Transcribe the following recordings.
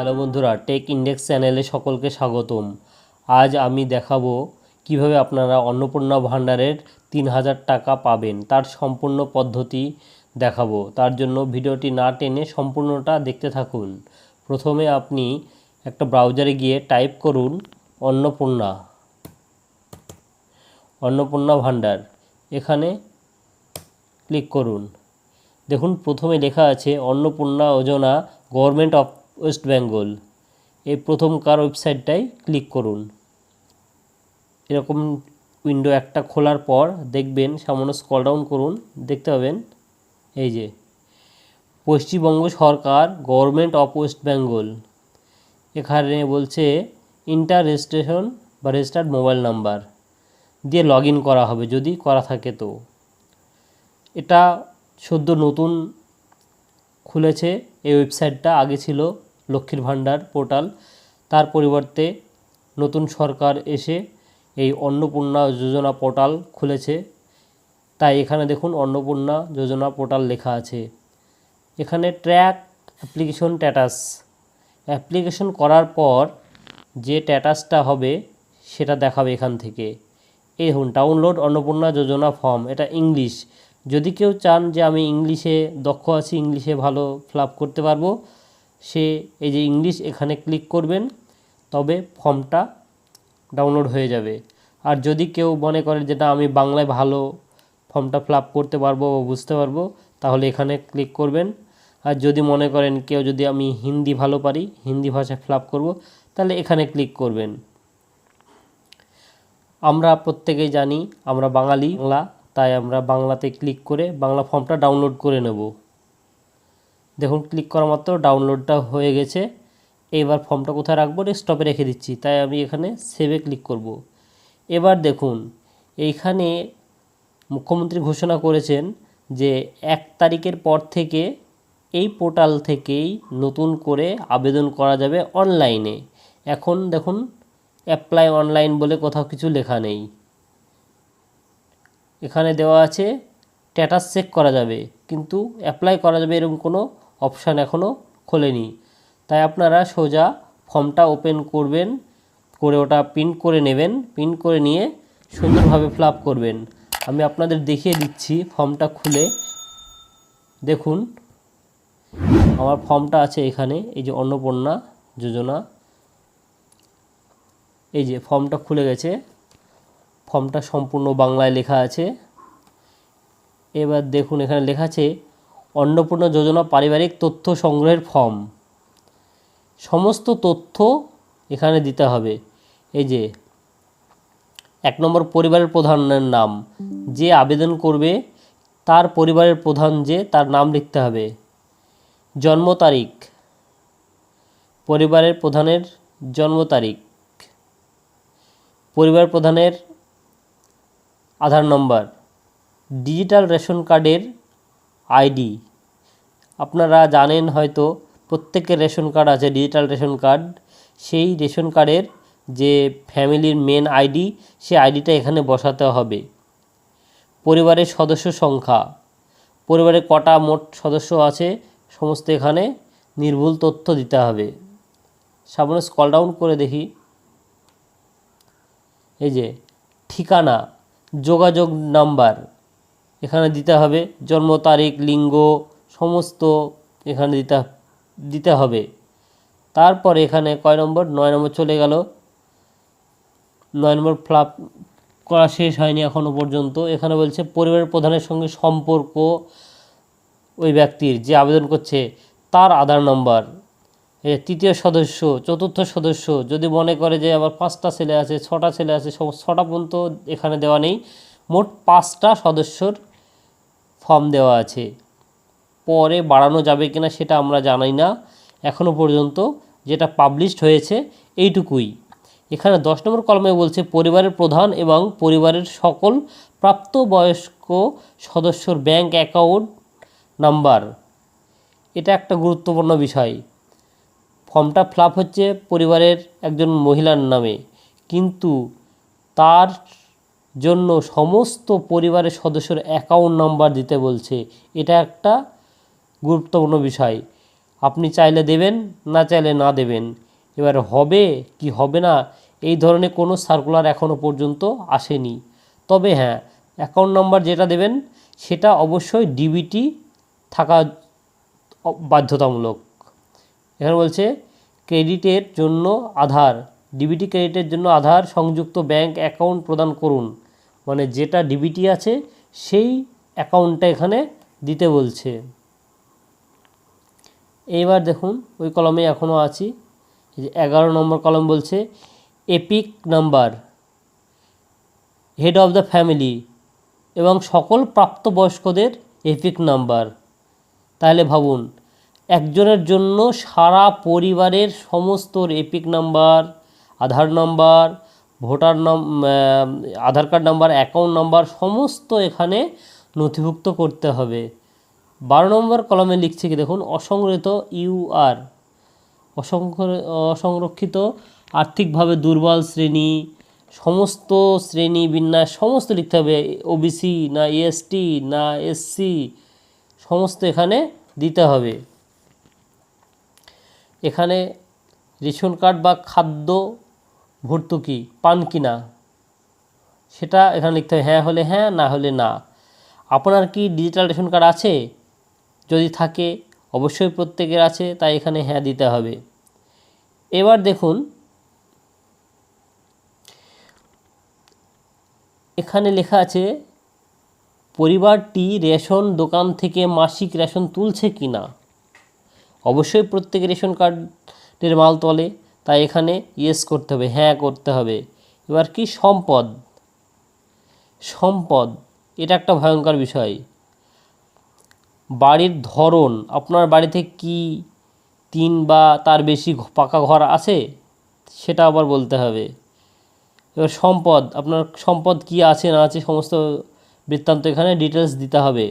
Hello বন্ধুরা, take index চ্যানেলে সকলকে স্বাগতম। আজ আমি দেখাবো কিভাবে আপনারা অন্নপূর্ণা ভাণ্ডারের 3000 টাকা পাবেন, তার সম্পূর্ণ পদ্ধতি দেখাবো। তার জন্য ভিডিওটি না টেনে সম্পূর্ণটা দেখতে থাকুন। প্রথমে আপনি একটা ব্রাউজারে গিয়ে টাইপ করুন অন্নপূর্ণা ভাণ্ডার, এখানে ক্লিক করুন। দেখুন প্রথমে লেখা আছে অন্নপূর্ণা যোজনা গভর্নমেন্ট অফ ওয়েস্ট বেঙ্গল। এই প্রথমকার ওয়েবসাইটটায় ক্লিক করুন। এরকম উইন্ডো একটা খোলার পর দেখবেন সামান্য স্ক্রল ডাউন করুন, দেখতে পাবেন এই যে পশ্চিমবঙ্গ সরকার গভর্নমেন্ট অফ ওয়েস্ট বেঙ্গল। এখানে বলছে ইন্টার রেজিস্ট্রেশন বা রেজিস্টার্ড মোবাইল নাম্বার দিয়ে লগ ইন করা হবে যদি করা থাকে। তো এটা সদ্য নতুন খুলেছে এই ওয়েবসাইটটা, আগে ছিল লক্ষ্মীর ভাণ্ডার পোর্টাল। তার পরিবর্তে নতুন সরকার এসে এই অন্নপূর্ণা যোজনা পোর্টাল খুলেছে। তাই এখানে দেখুন অন্নপূর্ণা যোজনা পোর্টাল লেখা আছে। এখানে ট্র্যাক অ্যাপ্লিকেশন স্ট্যাটাস, অ্যাপ্লিকেশন করার পর যে স্ট্যাটাসটা হবে সেটা দেখাবে এখান থেকে। এই দেখুন ডাউনলোড অন্নপূর্ণা যোজনা ফর্ম, এটা ইংলিশ। যদি কেউ চান যে আমি ইংলিশে দক্ষ আছি, ইংলিশে ভালো ফিল আপ করতে পারবো, সে এই যে ইংলিশ এখানে ক্লিক করবেন, তবে ফর্মটা ডাউনলোড হয়ে যাবে। আর যদি কেউ মনে করে যেটা আমি বাংলায় ভালো ফর্মটা ফিল আপ করতে পারবো বা বুঝতে পারবো, তাহলে এখানে ক্লিক করবেন। আর যদি মনে করেন কেউ যদি আমি হিন্দি ভালো পারি, হিন্দি ভাষায় ফিল আপ করবো, তাহলে এখানে ক্লিক করবেন। আমরা প্রত্যেকেই জানি আমরা বাঙালি, তাই আমরা বাংলাতে ক্লিক করে বাংলা ফর্মটা ডাউনলোড করে নেব। দেখুন ক্লিক করা মাত্র ডাউনলোডটা হয়ে গেছে। এবার ফর্মটা কোথায় রাখবো, ডেস্কটপে রেখে দিচ্ছি, তাই আমি এখানে সেভে ক্লিক করব। এবার দেখুন এইখানে মুখ্যমন্ত্রী ঘোষণা করেছেন যে 1 তারিখের পর থেকে এই পোর্টাল থেকেই নতুন করে আবেদন করা যাবে অনলাইনে। এখন দেখুন অ্যাপ্লাই অনলাইন বলে কোথাও কিছু লেখা নেই। এখানে দেওয়া আছে স্ট্যাটাস চেক করা যাবে, কিন্তু অ্যাপ্লাই করা যাবে এরকম কোনো অপশান এখনও খোলেনি। তাই আপনারা সোজা ফর্মটা ওপেন করবেন, করে ওটা প্রিন্ট করে নেবেন। প্রিন্ট করে নিয়ে সুন্দরভাবে ফিল আপ করবেন। আমি আপনাদের দেখিয়ে দিচ্ছি ফর্মটা খুলে। দেখুন আমার ফর্মটা আছে এখানে, এই যে অন্নপূর্ণা যোজনা, এই যে ফর্মটা খুলে গেছে। ফর্মটা সম্পূর্ণ বাংলায় লেখা আছে। এবার দেখুন এখানে লেখা আছে অন্নপূর্ণা যোজনা পারিবারিক তথ্য সংগ্রহের ফর্ম। সমস্ত তথ্য এখানে দিতে হবে। এই যে 1 নম্বর পরিবারের প্রধানের নাম, যে আবেদন করবে তার পরিবারের প্রধান যে তার নাম লিখতে হবে। জন্ম তারিখ, পরিবারের প্রধানের জন্ম তারিখ, পরিবার প্রধানের আধার নম্বর, ডিজিটাল রেশন কার্ডের আইডি। আপনারা জানেন হয়তো প্রত্যেকের রেশন কার্ড আছে, ডিজিটাল রেশন কার্ড। সেই রেশন কার্ডের যে ফ্যামিলির মেন আইডি, সেই আইডিটা এখানে বসাতে হবে। পরিবারের সদস্য সংখ্যা, পরিবারে কটা মোট সদস্য আছে, সমস্ত এখানে নির্ভুল তথ্য দিতে হবে। সামনে স্ক্রল ডাউন করে দেখি, এই যে ঠিকানা, যোগাযোগ নাম্বার এখানে দিতে হবে। জন্ম তারিখ, লিঙ্গ সমস্ত এখানে দিতে হবে। তারপর এখানে কয় নম্বর, 9 নম্বর চলে গেল। 9 নম্বর ফিল আপ করা শেষ হয়নি এখনও পর্যন্ত। এখানে বলছে পরিবারের প্রধানের সঙ্গে সম্পর্ক, ওই ব্যক্তির যে আবেদন করছে তার আধার নম্বর, তৃতীয় সদস্য, চতুর্থ সদস্য। যদি মনে করে যে আবার 5টা ছেলে আছে, 6টা ছেলে আছে, 6টা পর্যন্ত এখানে দেওয়া নেই, মোট 5টা সদস্যর ফর্ম দেওয়া আছে। পরে বাড়ানো যাবে কিনা সেটা আমরা জানি না, এখনও পর্যন্ত যেটা পাবলিশড হয়েছে এইটুকুই। এখানে 10 নম্বর কলমে বলছে পরিবারের প্রধান এবং পরিবারের সকল প্রাপ্তবয়স্ক সদস্যর ব্যাংক অ্যাকাউন্ট নাম্বার। এটা একটা গুরুত্বপূর্ণ বিষয়। ফর্মটা ফিল আপ হচ্ছে পরিবারের একজন মহিলার নামে, কিন্তু তার জন্য সমস্ত পরিবারের সদস্যর অ্যাকাউন্ট নাম্বার দিতে বলছে। এটা একটা গুরুত্বপূর্ণ বিষয়। আপনি চাইলে দেবেন, না চাইলে না দেবেন। এবার হবে কি হবে না এই ধরনের কোনো সার্কুলার এখনও পর্যন্ত আসেনি। তবে হ্যাঁ, অ্যাকাউন্ট নাম্বার যেটা দেবেন সেটা অবশ্যই ডিবিটি থাকা বাধ্যতামূলক। এখানে বলছে ক্রেডিটের জন্য আধার, ডিবিটি ক্রেডিটের জন্য আধার সংযুক্ত ব্যাংক অ্যাকাউন্ট প্রদান করুন। মানে যেটা ডিবিটি আছে সেই অ্যাকাউন্টটা এখানে দিতে বলছে। এইবার দেখুন ওই কলমে এখনও আছি, এই যে 11 নম্বর কলম বলছে epic number head of the family এবং সকল প্রাপ্তবয়স্কদের এপিক নাম্বার। তাহলে ভাবুন, একজনের জন্য সারা পরিবারের সমস্ত এপিক নাম্বার, আধার নাম্বার, আধার কার্ড নাম্বার, অ্যাকাউন্ট নাম্বার সমস্ত এখানে নথিভুক্ত করতে হবে। 12 নম্বর কলমে লিখছে কি দেখুন, অসংরক্ষিত ইউআর, অসংরক্ষিত আর্থিকভাবে দুর্বল শ্রেণী, সমস্ত শ্রেণী বিন্যাস সমস্ত লিখতে হবে। ওবিসি না এসটি না এসসি সমস্ত এখানে দিতে হবে। এখানে রেশন কার্ড বা খাদ্য ভর্তুকি পান কিনা সেটা এখানে লিখতে হবে, হ্যাঁ হলে হ্যাঁ, না হলে না। আপনার কি ডিজিটাল রেশন কার্ড আছে? যদি থাকে অবশ্যই প্রত্যেকের আছে, তাই এখানে হ্যাঁ দিতে হবে। এবার দেখুন এখানে লেখা আছে পরিবারটি রেশন দোকান থেকে মাসিক রেশন তুলছে কি না। অবশ্যই প্রত্যেকে রেশন কার্ডের মাল তোলে, তাই এখানে ইয়েস করতে হবে, হ্যাঁ করতে হবে। এবার কি সম্পদ, সম্পদ এটা একটা ভয়ঙ্কর বিষয়। বাড়ির ধরন, আপনার বাড়িতে কি 3 বা তার বেশি পাকা ঘর আছে সেটা আবার বলতে হবে। এবার সম্পদ, আপনার সম্পদ কি আছে না আছে সমস্ত বৃত্তান্ত এখানে ডিটেলস দিতে হবে।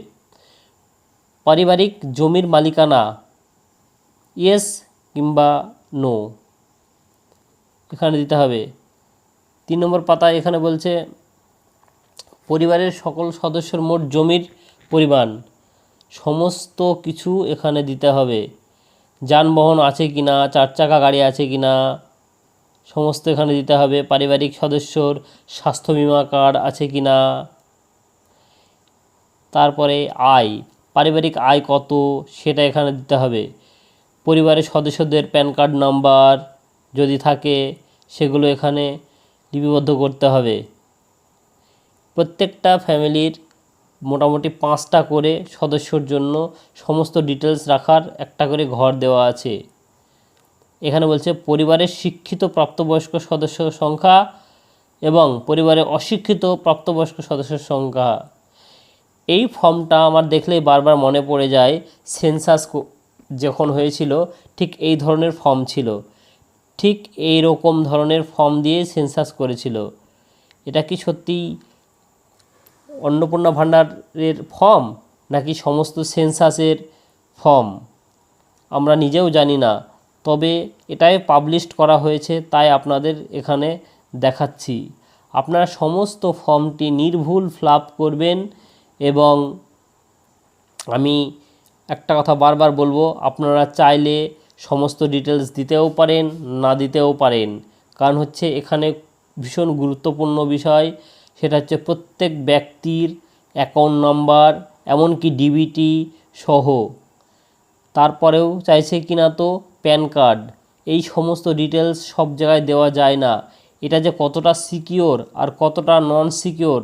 পারিবারিক জমির মালিকানা ইয়েস কিংবা নো এখানে দিতে হবে। 3 নম্বর পাতায় এখানে বলছে পরিবারের সকল সদস্যের মোট জমির পরিমাণ, সমস্ত কিছু এখানে দিতে হবে। যানবাহন আছে কিনা, 4 চাকা গাড়ি আছে কিনা সমস্ত এখানে দিতে হবে। পারিবারিক সদস্যর স্বাস্থ্য বিমা কার্ড আছে কিনা। তারপরে আয়, পারিবারিক আয় কত সেটা এখানে দিতে হবে। পরিবারের সদস্যদের প্যান কার্ড নাম্বার যদি থাকে সেগুলো এখানে লিপিবদ্ধ করতে হবে। প্রত্যেকটা ফ্যামিলির মোটামুটি 5টা করে সদস্যর জন্য সমস্ত ডিটেলস রাখার একটা করে ঘর দেওয়া আছে। এখানে বলছে পরিবারের শিক্ষিত প্রাপ্তবয়স্ক সদস্যের সংখ্যা এবং পরিবারের অশিক্ষিত প্রাপ্তবয়স্ক সদস্যের সংখ্যা। এই ফর্মটা আমার দেখলেই বারবার মনে পড়ে যায়, সেন্সাস যখন হয়েছিল ঠিক এই ধরনের ফর্ম ছিল, ঠিক এই রকম ধরনের ফর্ম দিয়ে সেন্সাস করেছিল। এটা কি সত্যি অন্নপূর্ণা ভাণ্ডারের ফর্ম নাকি সমস্ত সেন্সাসের ফর্ম আমরা নিজেও জানি না, তবে এটাই পাবলিশড করা হয়েছে তাই আপনাদের এখানে দেখাচ্ছি। আপনারা সমস্ত ফর্মটি নির্ভুল ফিলআপ করবেন এবং আমি একটা কথা বারবার বলবো, আপনারা চাইলে সমস্ত ডিটেলস দিতেও পারেন, না দিতেও পারেন। কারণ হচ্ছে এখানে ভীষণ গুরুত্বপূর্ণ বিষয়, সেটা হচ্ছে প্রত্যেক ব্যক্তির অ্যাকাউন্ট নাম্বার এমনকি ডিবিটি সহ, তারপরেও চাইছে কিনা তো প্যান কার্ড, এই সমস্ত ডিটেলস সব জায়গায় দেওয়া যায় না। এটা যে কতটা সিকিওর আর কতটা নন সিকিওর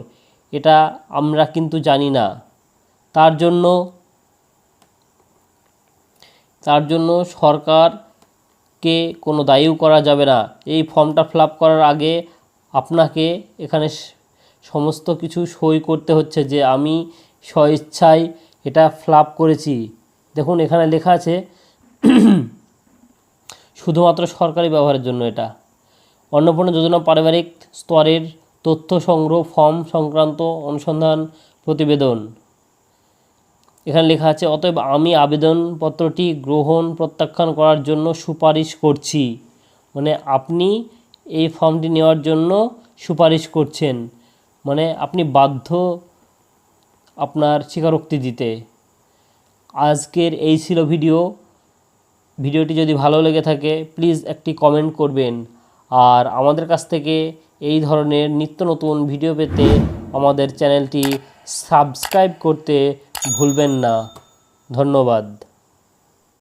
এটা আমরা কিন্তু জানি না। তার জন্য সরকারকে কোনো দায়ীও করা যাবে না। এই ফর্মটা ফিলআপ করার আগে আপনাকে এখানে সমস্ত কিছু সই করতে হচ্ছে যে আমি স্বইচ্ছায় এটা ফিলআপ করেছি। দেখুন এখানে লেখা আছে শুধুমাত্র সরকারি ব্যবহারের জন্য এটা। অন্নপূর্ণা যোজনা পারিবারিক স্তরের তথ্য সংগ্রহ ফর্ম সংক্রান্ত অনুসন্ধান প্রতিবেদন। এখানে লেখা আছে অতএব আমি আবেদনপত্রটি গ্রহণ প্রত্যাখ্যান করার জন্য সুপারিশ করছি। মানে আপনি এই ফর্মটি নেওয়ার জন্য সুপারিশ করছেন, মানে আপনি বাধ্য আপনার স্বীকারোক্তি দিতে। আজকের এই ছিল ভিডিও। ভিডিওটি যদি ভালো লেগে থাকে প্লিজ একটি কমেন্ট করবেন। আর আমাদের কাছ থেকে এই ধরনের নিত্য নতুন ভিডিও পেতে আমাদের চ্যানেলটি সাবস্ক্রাইব করতে ভুলবেন না। ধন্যবাদ।